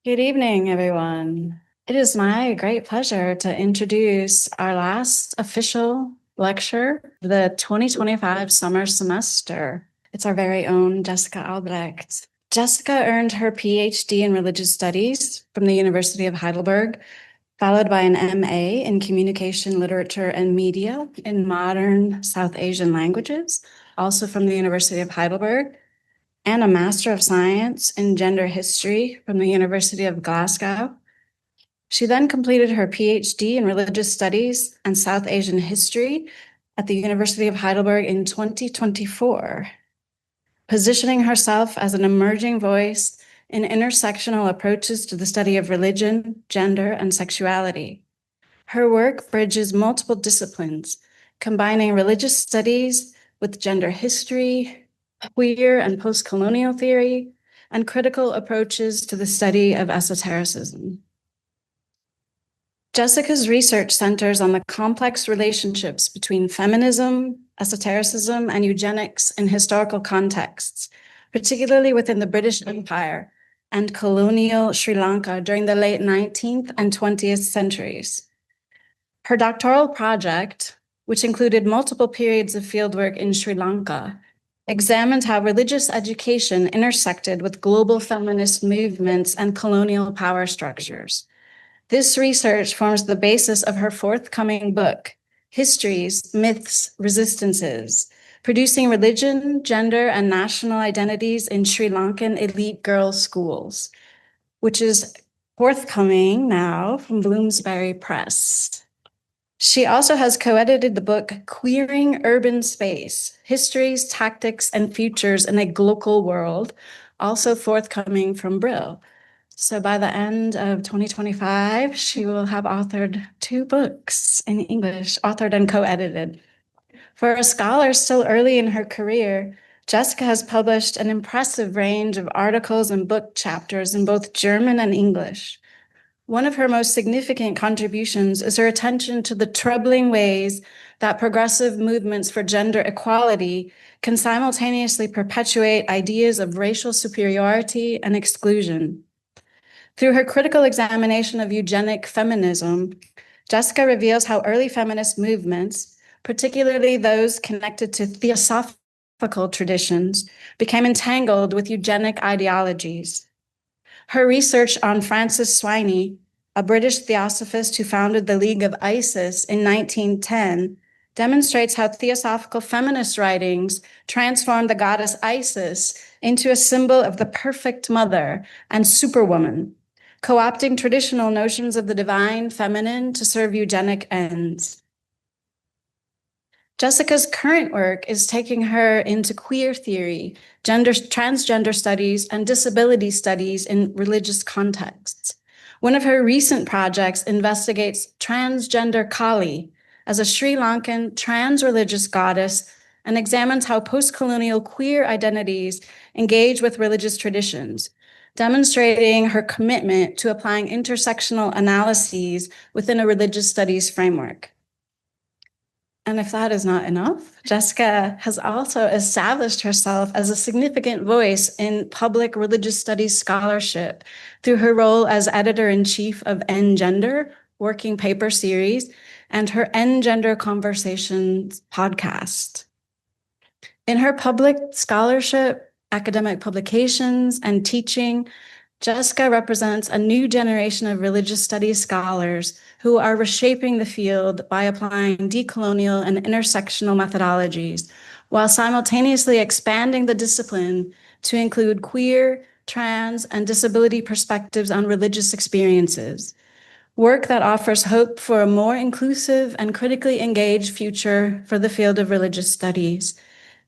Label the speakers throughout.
Speaker 1: Good evening, everyone. It is my great pleasure to introduce our last official lecture, the 2025 summer semester. It's our very own Jessica Albrecht. Jessica earned her PhD in religious studies from the University of Heidelberg, followed by an MA in communication, literature, and media in modern South Asian languages, also from the University of Heidelberg, and a Master of Science in Gender History from the University of Glasgow. She then completed her PhD in Religious Studies and South Asian History at the University of Heidelberg in 2024, positioning herself as an emerging voice in intersectional approaches to the study of religion, gender, and sexuality. Her work bridges multiple disciplines, combining religious studies with gender history, queer and post-colonial theory, and critical approaches to the study of esotericism. Jessica's research centers on the complex relationships between feminism, esotericism, and eugenics in historical contexts, particularly within the British Empire and colonial Sri Lanka during the late 19th and 20th centuries. Her doctoral project, which included multiple periods of fieldwork in Sri Lanka, examined how religious education intersected with global feminist movements and colonial power structures. This research forms the basis of her forthcoming book, Histories, Myths, Resistances, Producing Religion, Gender, and National Identities in Sri Lankan Elite Girls' Schools, which is forthcoming now from Bloomsbury Press. She also has co-edited the book Queering Urban Space, Histories, Tactics, and Futures in a Global World, also forthcoming from Brill. So by the end of 2025, she will have authored 2 books in English, authored and co-edited. For a scholar still early in her career, Jessica has published an impressive range of articles and book chapters in both German and English. One of her most significant contributions is her attention to the troubling ways that progressive movements for gender equality can simultaneously perpetuate ideas of racial superiority and exclusion. Through her critical examination of eugenic feminism, Jessica reveals how early feminist movements, particularly those connected to theosophical traditions, became entangled with eugenic ideologies. Her research on Francis Swiney, a British theosophist who founded the League of Isis in 1910, demonstrates how theosophical feminist writings transformed the goddess Isis into a symbol of the perfect mother and superwoman, co-opting traditional notions of the divine feminine to serve eugenic ends. Jessica's current work is taking her into queer theory, transgender studies, and disability studies in religious contexts. One of her recent projects investigates transgender Kali as a Sri Lankan trans-religious goddess and examines how post-colonial queer identities engage with religious traditions, demonstrating her commitment to applying intersectional analyses within a religious studies framework. And if that is not enough, Jessica has also established herself as a significant voice in public religious studies scholarship through her role as editor-in-chief of N-Gender Working Paper Series and her N-Gender Conversations podcast. In her public scholarship, academic publications, and teaching, Jessica represents a new generation of religious studies scholars who are reshaping the field by applying decolonial and intersectional methodologies, while simultaneously expanding the discipline to include queer, trans, and disability perspectives on religious experiences. Work that offers hope for a more inclusive and critically engaged future for the field of religious studies.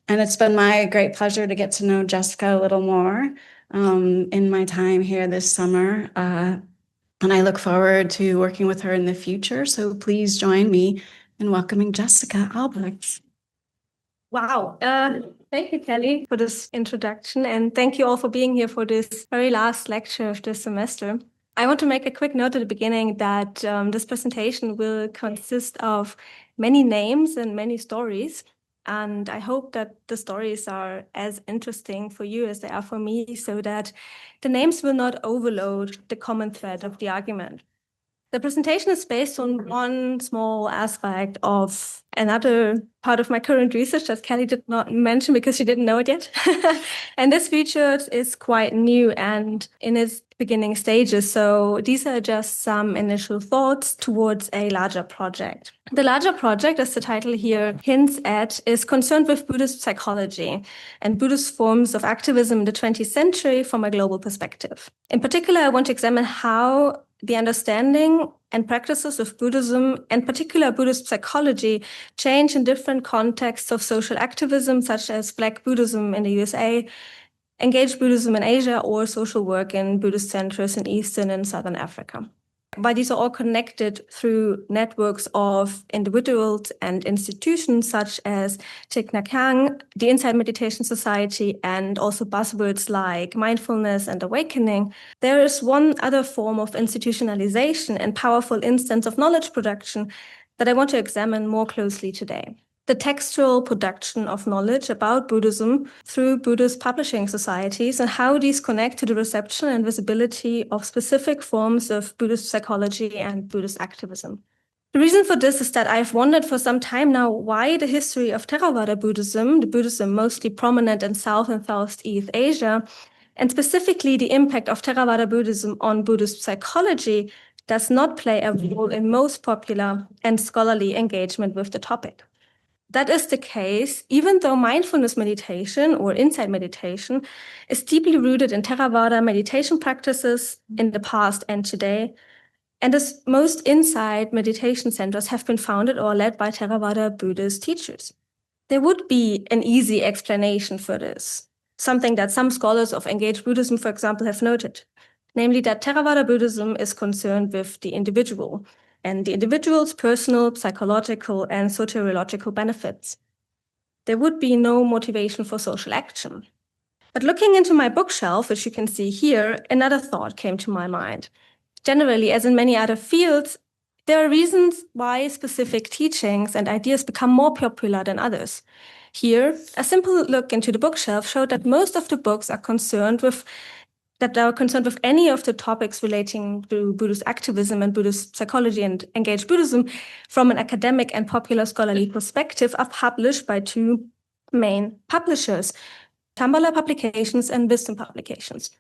Speaker 1: And it's been my great pleasure to get to know Jessica a little more in my time here this summer. And I look forward to working with her in the future. So please join me in welcoming Jessica Albrecht.
Speaker 2: Wow. Thank you, Kelly, for this introduction. And thank you all for being here for this very last lecture of this semester. I want to make a quick note at the beginning that this presentation will consist of many names and many stories. And I hope that the stories are as interesting for you as they are for me, so that the names will not overload the common thread of the argument. The presentation is based on one small aspect of another part of my current research that Kelly did not mention because she didn't know it yet. And this research is quite new and in its beginning stages. So these are just some initial thoughts towards a larger project. The larger project, as the title here hints at, is concerned with Buddhist psychology and Buddhist forms of activism in the 20th century from a global perspective. In particular, I want to examine how the understanding and practices of Buddhism, and particular Buddhist psychology, change in different contexts of social activism, such as Black Buddhism in the USA, engaged Buddhism in Asia, or social work in Buddhist centers in Eastern and Southern Africa. But these are all connected through networks of individuals and institutions such as Thich Nhat Hanh, the Insight Meditation Society, and also buzzwords like mindfulness and awakening. There is one other form of institutionalization and powerful instance of knowledge production that I want to examine more closely today. The textual production of knowledge about Buddhism through Buddhist publishing societies and how these connect to the reception and visibility of specific forms of Buddhist psychology and Buddhist activism. The reason for this is that I've wondered for some time now why the history of Theravada Buddhism, the Buddhism mostly prominent in South and Southeast Asia, and specifically the impact of Theravada Buddhism on Buddhist psychology, does not play a role in most popular and scholarly engagement with the topic. That is the case, even though mindfulness meditation or insight meditation is deeply rooted in Theravada meditation practices in the past and today. And as most insight meditation centers have been founded or led by Theravada Buddhist teachers. There would be an easy explanation for this, something that some scholars of engaged Buddhism, for example, have noted, namely that Theravada Buddhism is concerned with the individual and the individual's personal, psychological, and soteriological benefits. There would be no motivation for social action. But looking into my bookshelf, which you can see here, another thought came to my mind. Generally, as in many other fields, there are reasons why specific teachings and ideas become more popular than others. Here, a simple look into the bookshelf showed that most of the books are concerned with any of the topics relating to Buddhist activism and Buddhist psychology and engaged Buddhism from an academic and popular scholarly perspective are published by two main publishers, Shambhala Publications and Wisdom Publications.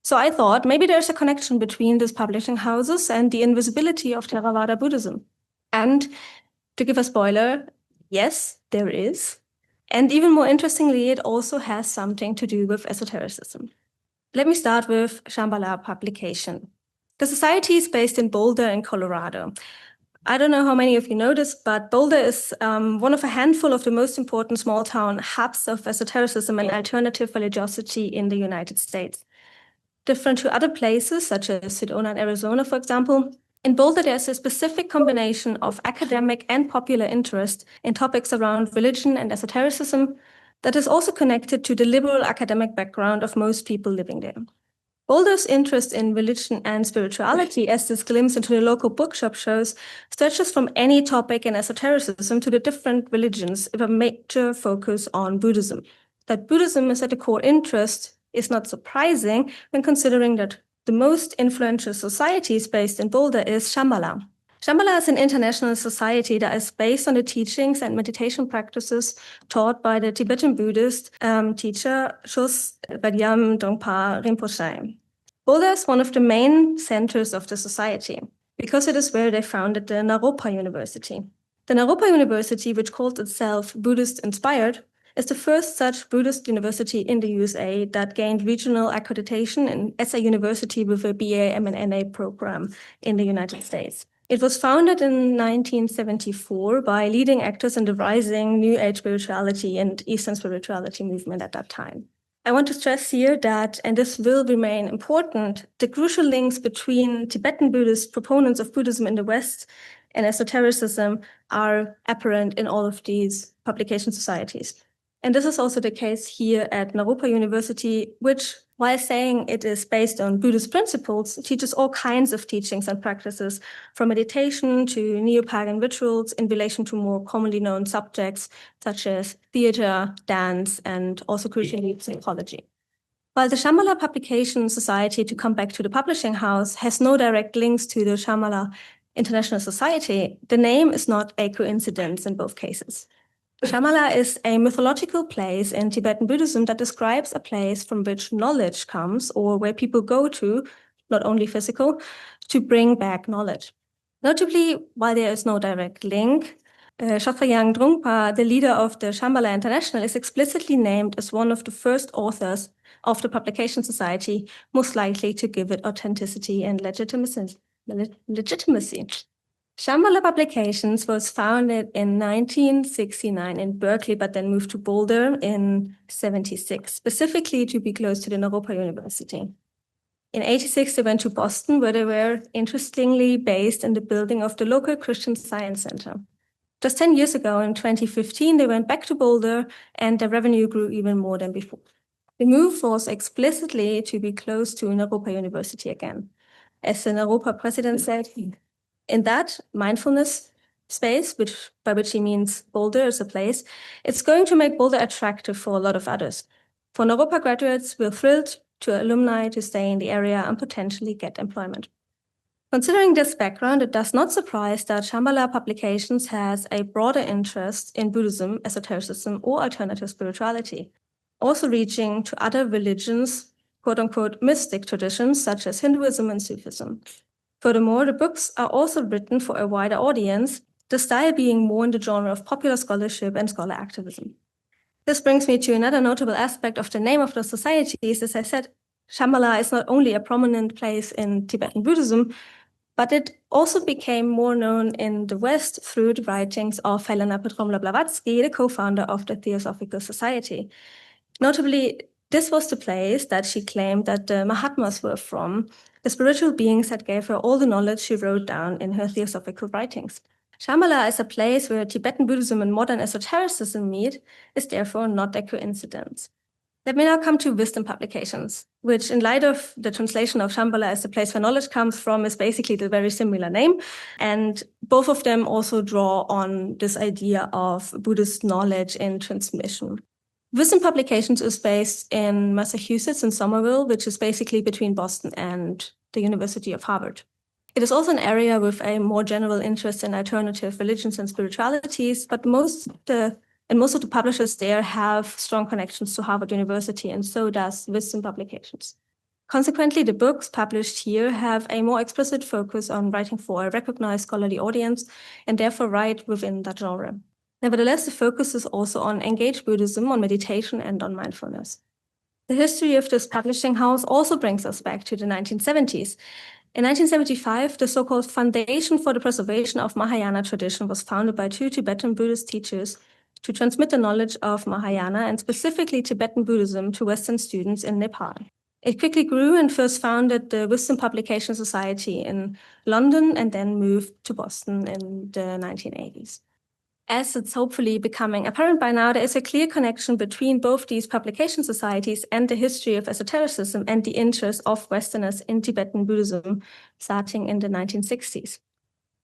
Speaker 2: So I thought maybe there's a connection between these publishing houses and the invisibility of Theravada Buddhism. And to give a spoiler, yes, there is. And even more interestingly, it also has something to do with esotericism. Let me start with Shambhala Publication. The society is based in Boulder in Colorado. I don't know how many of you know this, but Boulder is one of a handful of the most important small-town hubs of esotericism and alternative religiosity in the United States. Different to other places, such as Sedona in Arizona, for example, in Boulder there's a specific combination of academic and popular interest in topics around religion and esotericism that is also connected to the liberal academic background of most people living there. Boulder's interest in religion and spirituality, as this glimpse into the local bookshop shows, stretches from any topic in esotericism to the different religions with a major focus on Buddhism. That Buddhism is at the core interest is not surprising when considering that the most influential society based in Boulder is Shambhala. Shambhala is an international society that is based on the teachings and meditation practices taught by the Tibetan Buddhist teacher Chus Vadyam Dongpa Rinpoche. Boulder is one of the main centers of the society because it is where they founded the Naropa University. The Naropa University, which calls itself Buddhist Inspired, is the first such Buddhist university in the USA that gained regional accreditation and as a university with a BA, MA program in the United States. It was founded in 1974 by leading actors in the rising New Age spirituality and Eastern spirituality movement at that time. I want to stress here that, and this will remain important, the crucial links between Tibetan Buddhist proponents of Buddhism in the West and esotericism are apparent in all of these publication societies. And this is also the case here at Naropa University, which while saying it is based on Buddhist principles, teaches all kinds of teachings and practices, from meditation to neo-pagan rituals in relation to more commonly known subjects such as theater, dance, and also crucially psychology. While the Shambhala Publication Society, to come back to the publishing house, has no direct links to the Shambhala International Society, the name is not a coincidence in both cases. Shambhala is a mythological place in Tibetan Buddhism that describes a place from which knowledge comes, or where people go to, not only physical, to bring back knowledge. Notably, while there is no direct link, Shotwayang Drungpa, the leader of the Shambhala International, is explicitly named as one of the first authors of the Publication Society, most likely to give it authenticity and legitimacy. Shambhala Publications was founded in 1969 in Berkeley, but then moved to Boulder in 76, specifically to be close to the Naropa University. In 86, they went to Boston, where they were interestingly based in the building of the local Christian Science Center. Just 10 years ago, in 2015, they went back to Boulder, and their revenue grew even more than before. The move was explicitly to be close to Naropa University again. As the Naropa president said, in that mindfulness space, by which he means Boulder as a place, it's going to make Boulder attractive for a lot of others. For Naropa graduates, we're thrilled to alumni to stay in the area and potentially get employment. Considering this background, it does not surprise that Shambhala Publications has a broader interest in Buddhism, esotericism, or alternative spirituality, also reaching to other religions, quote-unquote mystic traditions such as Hinduism and Sufism. Furthermore, the books are also written for a wider audience, the style being more in the genre of popular scholarship and scholar activism. This brings me to another notable aspect of the name of the societies. As I said, Shambhala is not only a prominent place in Tibetan Buddhism, but it also became more known in the West through the writings of Helena Petrovna Blavatsky, the co-founder of the Theosophical Society. Notably, this was the place that she claimed that the Mahatmas were from, the spiritual beings that gave her all the knowledge she wrote down in her theosophical writings. Shambhala is a place where Tibetan Buddhism and modern esotericism meet, is therefore not a coincidence. Let me now come to wisdom publications, which in light of the translation of Shambhala as the place where knowledge comes from is basically the very similar name. And both of them also draw on this idea of Buddhist knowledge in transmission. Wisdom Publications is based in Massachusetts in Somerville, which is basically between Boston and the University of Harvard. It is also an area with a more general interest in alternative religions and spiritualities, but most of the publishers there have strong connections to Harvard University, and so does Wisdom Publications. Consequently, the books published here have a more explicit focus on writing for a recognized scholarly audience, and therefore write within that genre. Nevertheless, the focus is also on engaged Buddhism, on meditation, and on mindfulness. The history of this publishing house also brings us back to the 1970s. In 1975, the so-called Foundation for the Preservation of Mahayana Tradition was founded by two Tibetan Buddhist teachers to transmit the knowledge of Mahayana and specifically Tibetan Buddhism to Western students in Nepal. It quickly grew and first founded the Wisdom Publication Society in London and then moved to Boston in the 1980s. As it's hopefully becoming apparent by now, there is a clear connection between both these publication societies and the history of esotericism and the interest of Westerners in Tibetan Buddhism starting in the 1960s.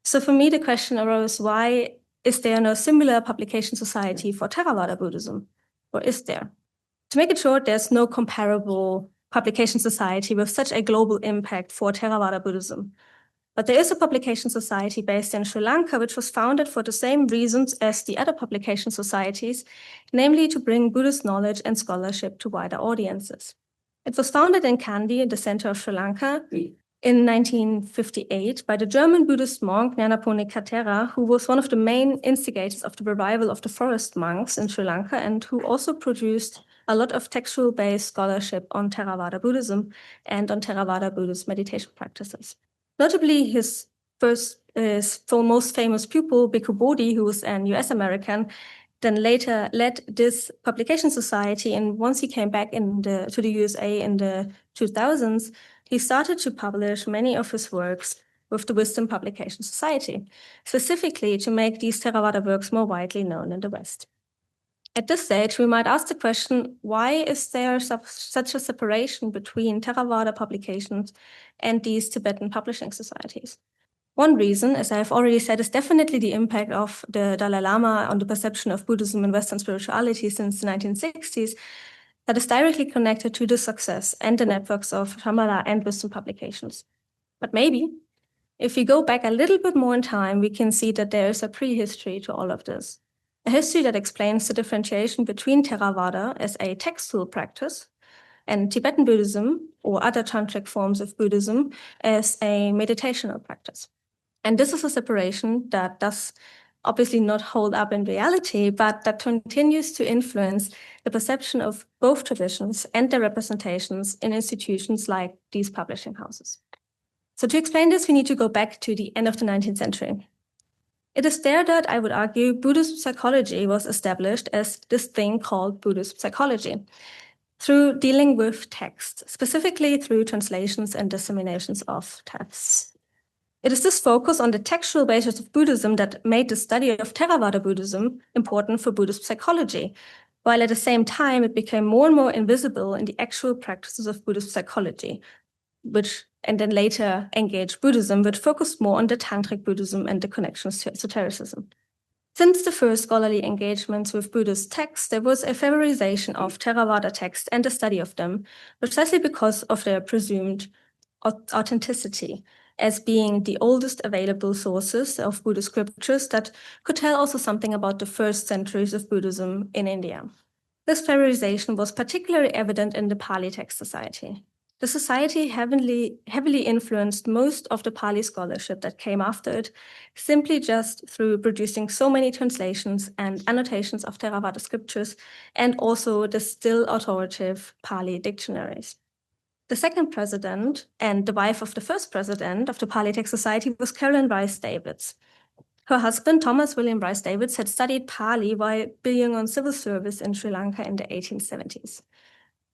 Speaker 2: So for me, the question arose, why is there no similar publication society for Theravada Buddhism? Or is there? To make it short, there's no comparable publication society with such a global impact for Theravada Buddhism. But there is a publication society based in Sri Lanka, which was founded for the same reasons as the other publication societies, namely to bring Buddhist knowledge and scholarship to wider audiences. It was founded in Kandy, in the center of Sri Lanka, in 1958 by the German Buddhist monk Nyanaponika Thera, who was one of the main instigators of the revival of the forest monks in Sri Lanka and who also produced a lot of textual-based scholarship on Theravada Buddhism and on Theravada Buddhist meditation practices. Notably, his most famous pupil, Bhikkhu Bodhi, who was an US American, then later led this publication society. And once he came back to the USA in the 2000s, he started to publish many of his works with the Wisdom Publication Society, specifically to make these Theravada works more widely known in the West. At this stage, we might ask the question, why is there such a separation between Theravada publications and these Tibetan publishing societies? One reason, as I have already said, is definitely the impact of the Dalai Lama on the perception of Buddhism and Western spirituality since the 1960s that is directly connected to the success and the networks of Shambhala and wisdom publications. But maybe, if we go back a little bit more in time, we can see that there is a prehistory to all of this. A history that explains the differentiation between Theravada as a textual practice and Tibetan Buddhism or other tantric forms of Buddhism as a meditational practice. And this is a separation that does obviously not hold up in reality, but that continues to influence the perception of both traditions and their representations in institutions like these publishing houses. So to explain this, we need to go back to the end of the 19th century. It is there that I would argue Buddhist psychology was established as this thing called Buddhist psychology through dealing with text, specifically through translations and disseminations of texts. It is this focus on the textual basis of Buddhism that made the study of Theravada Buddhism important for Buddhist psychology, while at the same time it became more and more invisible in the actual practices of Buddhist psychology, and then later engaged Buddhism, which focused more on the Tantric Buddhism and the connections to esotericism. Since the first scholarly engagements with Buddhist texts, there was a favorization of Theravada texts and the study of them, precisely because of their presumed authenticity as being the oldest available sources of Buddhist scriptures that could tell also something about the first centuries of Buddhism in India. This favorization was particularly evident in the Pali Text Society. The society heavily influenced most of the Pali scholarship that came after it, simply just through producing so many translations and annotations of Theravada scriptures, and also the still authoritative Pali dictionaries. The second president and the wife of the first president of the Pali Text Society was Caroline Rhys Davids. Her husband, Thomas William Rhys Davids, had studied Pali while being on civil service in Sri Lanka in the 1870s.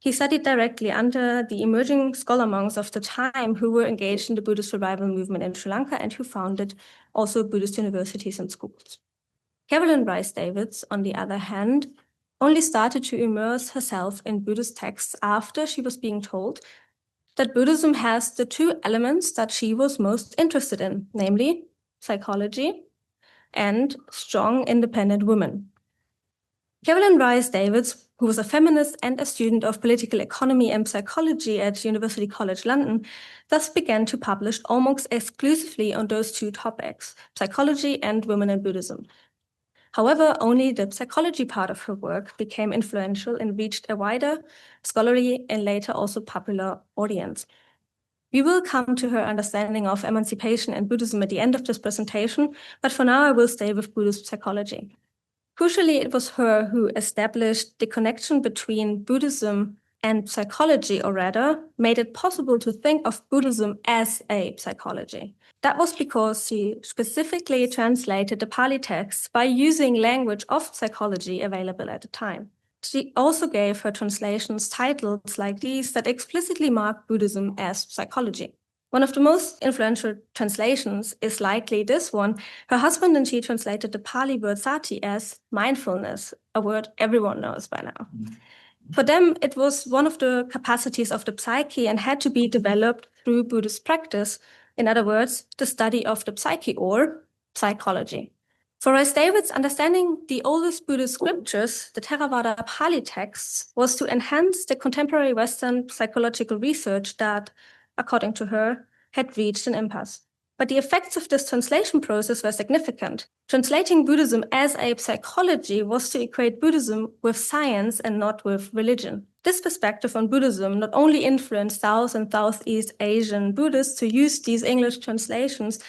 Speaker 2: He studied directly under the emerging scholar monks of the time who were engaged in the Buddhist revival movement in Sri Lanka and who founded also Buddhist universities and schools. Caroline Rhys Davids, on the other hand, only started to immerse herself in Buddhist texts after she was being told that Buddhism has the two elements that she was most interested in, namely psychology and strong, independent women. Caroline Rhys Davids, who was a feminist and a student of political economy and psychology at University College London, thus began to publish almost exclusively on those two topics, psychology and women in Buddhism. However, only the psychology part of her work became influential and reached a wider scholarly and later also popular audience. We will come to her understanding of emancipation and Buddhism at the end of this presentation, but for now I will stay with Buddhist psychology. Crucially, it was her who established the connection between Buddhism and psychology, or rather, made it possible to think of Buddhism as a psychology. That was because she specifically translated the Pali texts by using language of psychology available at the time. She also gave her translations titles like these that explicitly mark Buddhism as psychology. One of the most influential translations is likely this one. Her husband and she translated the Pali word sati as mindfulness, a word everyone knows by now. For them, it was one of the capacities of the psyche and had to be developed through Buddhist practice. In other words, the study of the psyche or psychology. For Rhys Davids, understanding the oldest Buddhist scriptures, the Theravada Pali texts, was to enhance the contemporary Western psychological research that, according to her, had reached an impasse. But the effects of this translation process were significant. Translating Buddhism as a psychology was to equate Buddhism with science and not with religion. This perspective on Buddhism not only influenced South and Southeast Asian Buddhists to use these English translations,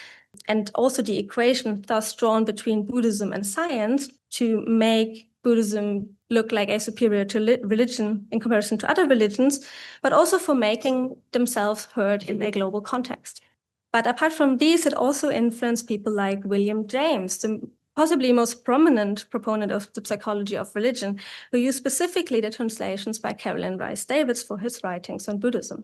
Speaker 2: and also the equation thus drawn between Buddhism and science to make Buddhism look like a superior to religion in comparison to other religions, but also for making themselves heard in a global context. But apart from these, it also influenced people like William James, the possibly most prominent proponent of the psychology of religion, who used specifically the translations by Caroline Rhys Davids for his writings on Buddhism.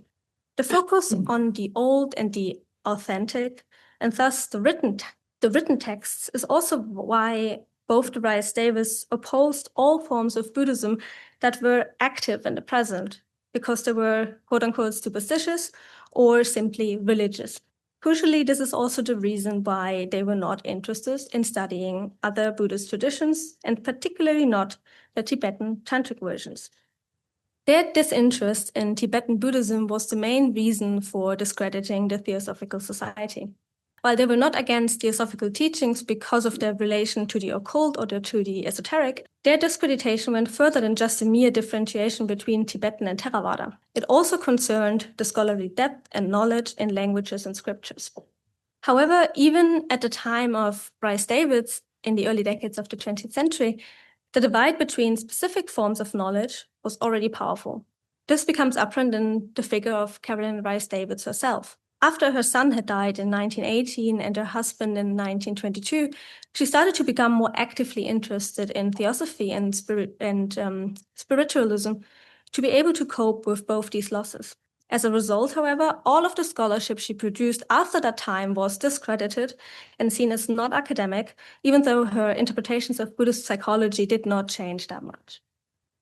Speaker 2: The focus on the old and the authentic, and thus the written texts, is also why both Rhys Davids opposed all forms of Buddhism that were active in the present because they were quote-unquote superstitious or simply religious. Crucially, this is also the reason why they were not interested in studying other Buddhist traditions, and particularly not the Tibetan tantric versions. Their disinterest in Tibetan Buddhism was the main reason for discrediting the Theosophical Society. While they were not against Theosophical teachings because of their relation to the occult or to the esoteric, their discreditation went further than just a mere differentiation between Tibetan and Theravada. It also concerned the scholarly depth and knowledge in languages and scriptures. However, even at the time of Rhys Davids, in the early decades of the 20th century, the divide between specific forms of knowledge was already powerful. This becomes apparent in the figure of Caroline Rhys Davids herself. After her son had died in 1918 and her husband in 1922, she started to become more actively interested in theosophy and spiritualism to be able to cope with both these losses. As a result, however, all of the scholarship she produced after that time was discredited and seen as not academic, even though her interpretations of Buddhist psychology did not change that much.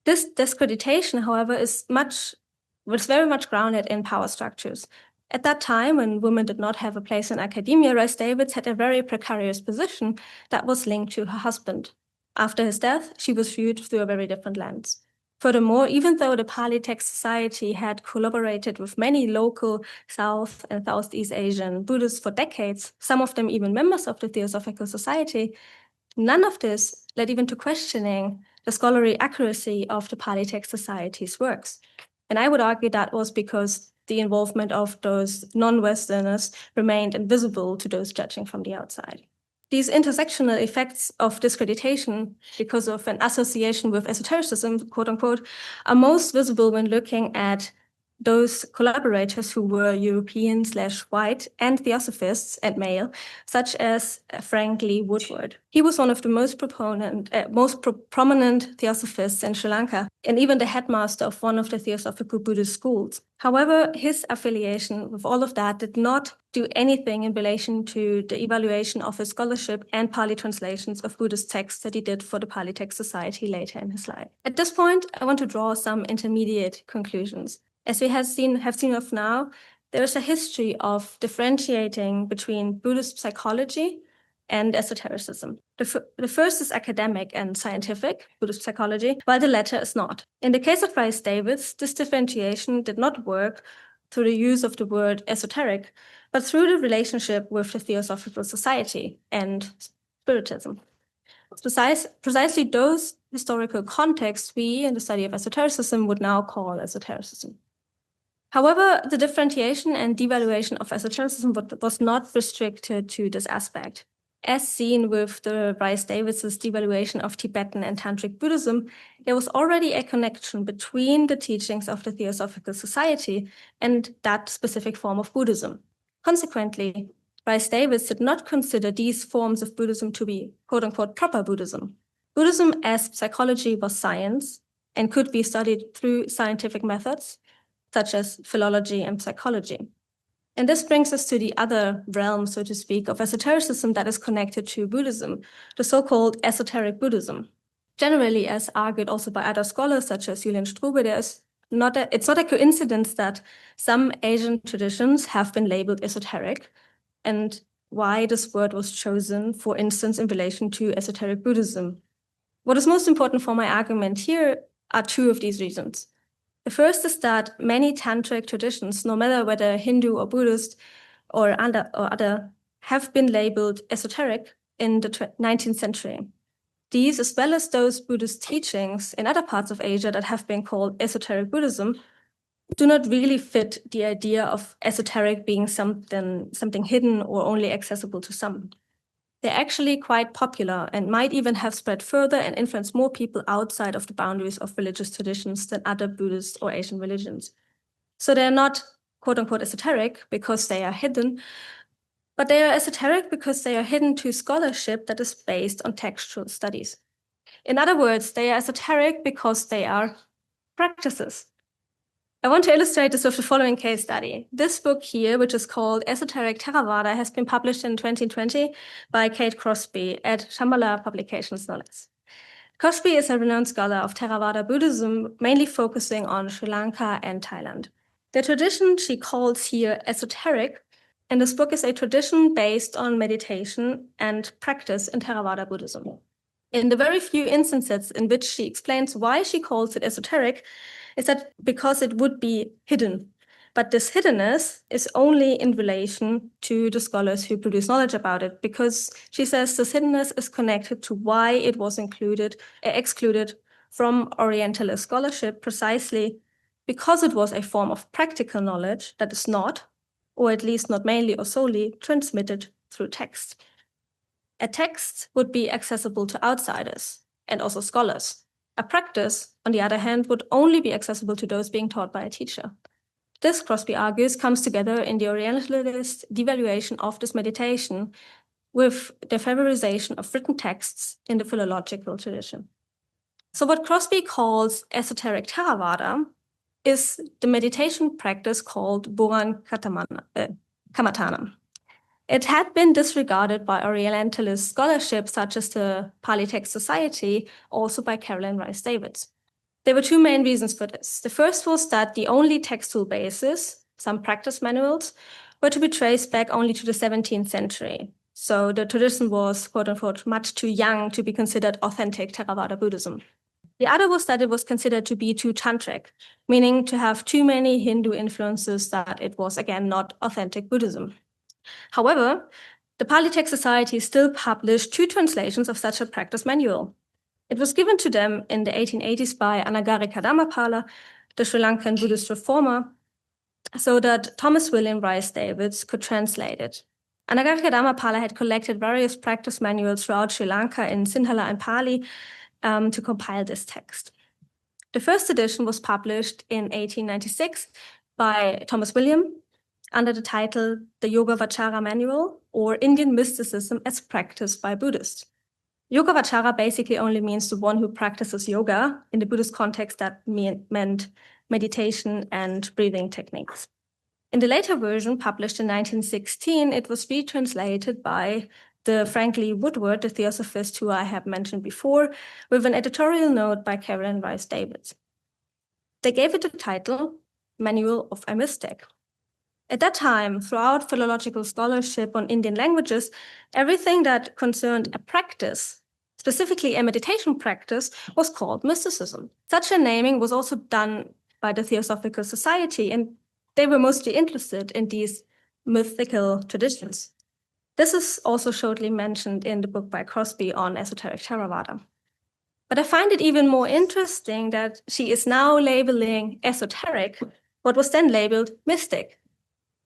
Speaker 2: This discreditation, however, was very much grounded in power structures. At that time, when women did not have a place in academia, Rhys Davids had a very precarious position that was linked to her husband. After his death, she was viewed through a very different lens. Furthermore, even though the Pali Text Society had collaborated with many local South and Southeast Asian Buddhists for decades, some of them even members of the Theosophical Society, none of this led even to questioning the scholarly accuracy of the Pali Text Society's works. And I would argue that was because the involvement of those non-Westerners remained invisible to those judging from the outside. These intersectional effects of discreditation because of an association with esotericism, quote unquote, are most visible when looking at those collaborators who were European/white and theosophists and male, such as Frank Lee Woodward. He was one of the most prominent theosophists in Sri Lanka, and even the headmaster of one of the Theosophical Buddhist schools. However, his affiliation with all of that did not do anything in relation to the evaluation of his scholarship and Pali translations of Buddhist texts that he did for the Pali Text Society later in his life. At this point, I want to draw some intermediate conclusions. As we have seen of now, there is a history of differentiating between Buddhist psychology and esotericism. The first is academic and scientific, Buddhist psychology, while the latter is not. In the case of Rhys Davids, this differentiation did not work through the use of the word esoteric, but through the relationship with the Theosophical Society and Spiritism. Precisely those historical contexts we, in the study of esotericism, would now call esotericism. However, the differentiation and devaluation of esotericism was not restricted to this aspect. As seen with the Rhys Davids' devaluation of Tibetan and Tantric Buddhism, there was already a connection between the teachings of the Theosophical Society and that specific form of Buddhism. Consequently, Rhys Davids did not consider these forms of Buddhism to be quote-unquote proper Buddhism. Buddhism as psychology was science and could be studied through scientific methods, such as philology and psychology. And this brings us to the other realm, so to speak, of esotericism that is connected to Buddhism, the so-called esoteric Buddhism. Generally, as argued also by other scholars such as Julian Strube, it's not a coincidence that some Asian traditions have been labeled esoteric, and why this word was chosen, for instance, in relation to esoteric Buddhism. What is most important for my argument here are two of these reasons. The first is that many tantric traditions, no matter whether Hindu or Buddhist or other, have been labeled esoteric in the 19th century. These, as well as those Buddhist teachings in other parts of Asia that have been called esoteric Buddhism, do not really fit the idea of esoteric being something hidden or only accessible to some. They're actually quite popular and might even have spread further and influenced more people outside of the boundaries of religious traditions than other Buddhist or Asian religions. So they're not quote-unquote esoteric because they are hidden, but they are esoteric because they are hidden to scholarship that is based on textual studies. In other words, they are esoteric because they are practices. I want to illustrate this with the following case study. This book here, which is called Esoteric Theravada, has been published in 2020 by Kate Crosby at Shambhala Publications, no less. Crosby is a renowned scholar of Theravada Buddhism, mainly focusing on Sri Lanka and Thailand. The tradition she calls here esoteric, and this book is a tradition based on meditation and practice in Theravada Buddhism. In the very few instances in which she explains why she calls it esoteric, is that because it would be hidden. But this hiddenness is only in relation to the scholars who produce knowledge about it, because she says this hiddenness is connected to why it was excluded from Orientalist scholarship precisely because it was a form of practical knowledge that is not, or at least not mainly or solely, transmitted through text. A text would be accessible to outsiders and also scholars. A practice, on the other hand, would only be accessible to those being taught by a teacher. This, Crosby argues, comes together in the Orientalist devaluation of this meditation with the favorization of written texts in the philological tradition. So what Crosby calls esoteric Theravada is the meditation practice called Boran Kamatanam. It had been disregarded by Orientalist scholarship, such as the Pali Text Society, also by Caroline Rhys Davids. There were two main reasons for this. The first was that the only textual basis, some practice manuals, were to be traced back only to the 17th century. So the tradition was, quote unquote, much too young to be considered authentic Theravada Buddhism. The other was that it was considered to be too tantric, meaning to have too many Hindu influences that it was, again, not authentic Buddhism. However, the Pali Text Society still published two translations of such a practice manual. It was given to them in the 1880s by Anagarika Dhammapala, the Sri Lankan Buddhist reformer, so that Thomas William Rhys Davids could translate it. Anagarika Dhammapala had collected various practice manuals throughout Sri Lanka in Sinhala and Pali to compile this text. The first edition was published in 1896 by Thomas William under the title The Yoga-Vachara Manual, or Indian Mysticism as Practiced by Buddhists. Yoga-Vachara basically only means the one who practices yoga. In the Buddhist context, that meant meditation and breathing techniques. In the later version, published in 1916, it was retranslated by the Frank Lee Woodward, the theosophist who I have mentioned before, with an editorial note by Caroline Rhys Davids. They gave it the title Manual of a Mystic. At that time, throughout philological scholarship on Indian languages, everything that concerned a practice, specifically a meditation practice, was called mysticism. Such a naming was also done by the Theosophical Society, and they were mostly interested in these mythical traditions. This is also shortly mentioned in the book by Crosby on esoteric Theravada. But I find it even more interesting that she is now labeling esoteric what was then labeled mystic,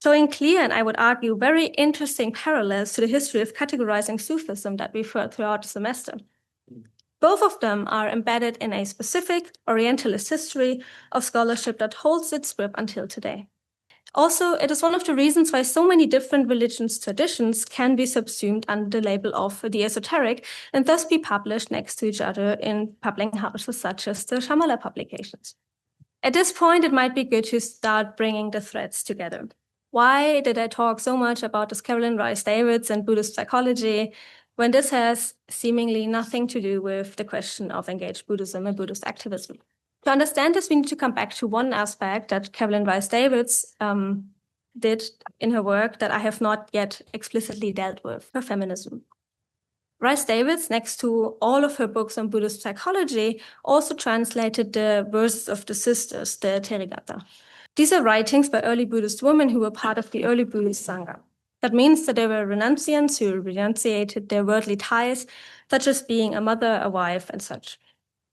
Speaker 2: showing clear, and I would argue, very interesting parallels to the history of categorizing Sufism that we've heard throughout the semester. Both of them are embedded in a specific Orientalist history of scholarship that holds its grip until today. Also, it is one of the reasons why so many different religious traditions can be subsumed under the label of the esoteric and thus be published next to each other in publishing houses such as the Shambhala publications. At this point, it might be good to start bringing the threads together. Why did I talk so much about this Caroline Rhys Davids and Buddhist psychology when this has seemingly nothing to do with the question of engaged Buddhism and Buddhist activism? To understand this, we need to come back to one aspect that Caroline Rhys Davids did in her work that I have not yet explicitly dealt with, her feminism. Rhys Davids, next to all of her books on Buddhist psychology, also translated the Verses of the Sisters, the Therigatha. These are writings by early Buddhist women who were part of the early Buddhist Sangha. That means that they were renunciants who renunciated their worldly ties, such as being a mother, a wife, and such.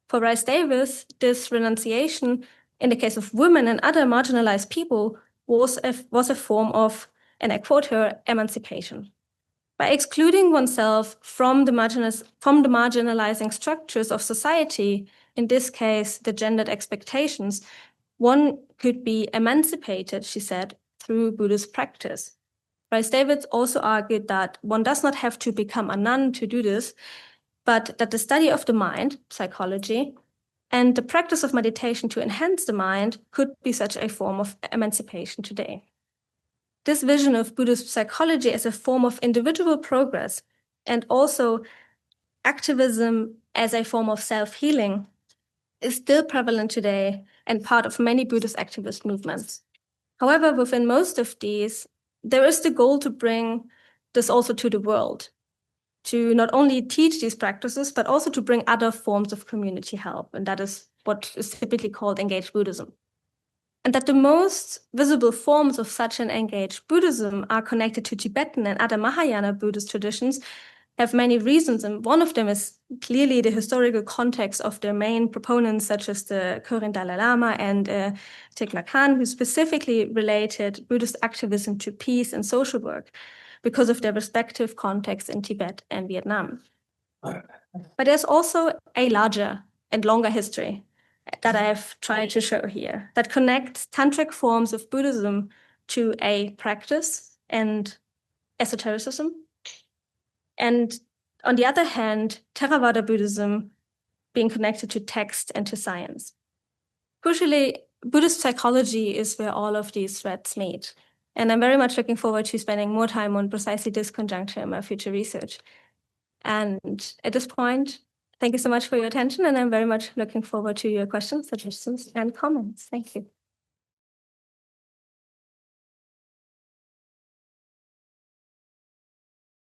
Speaker 2: For Rhys Davids, this renunciation, in the case of women and other marginalized people, was a form of, and I quote her, emancipation. By excluding oneself from the marginalizing structures of society, in this case, the gendered expectations, one could be emancipated, she said, through Buddhist practice. Rhys Davids also argued that one does not have to become a nun to do this, but that the study of the mind, psychology, And the practice of meditation to enhance the mind could be such a form of emancipation today. This vision of Buddhist psychology as a form of individual progress and also activism as a form of self-healing is still prevalent today and part of many Buddhist activist movements. However, within most of these, there is the goal to bring this also to the world, to not only teach these practices, but also to bring other forms of community help. And that is what is typically called engaged Buddhism. And that the most visible forms of such an engaged Buddhism are connected to Tibetan and other Mahayana Buddhist traditions have many reasons. And one of them is clearly the historical context of their main proponents, such as the Karen Dalai Lama and Thich Nhat Hanh, who specifically related Buddhist activism to peace and social work because of their respective contexts in Tibet and Vietnam. But there's also a larger and longer history that I've tried to show here that connects tantric forms of Buddhism to a practice and esotericism. And on the other hand, Theravada Buddhism being connected to text and to science. Crucially, Buddhist psychology is where all of these threads meet. And I'm very much looking forward to spending more time on precisely this conjuncture in my future research. And at this point, thank you so much for your attention, and I'm very much looking forward to your questions, suggestions, and comments. Thank you.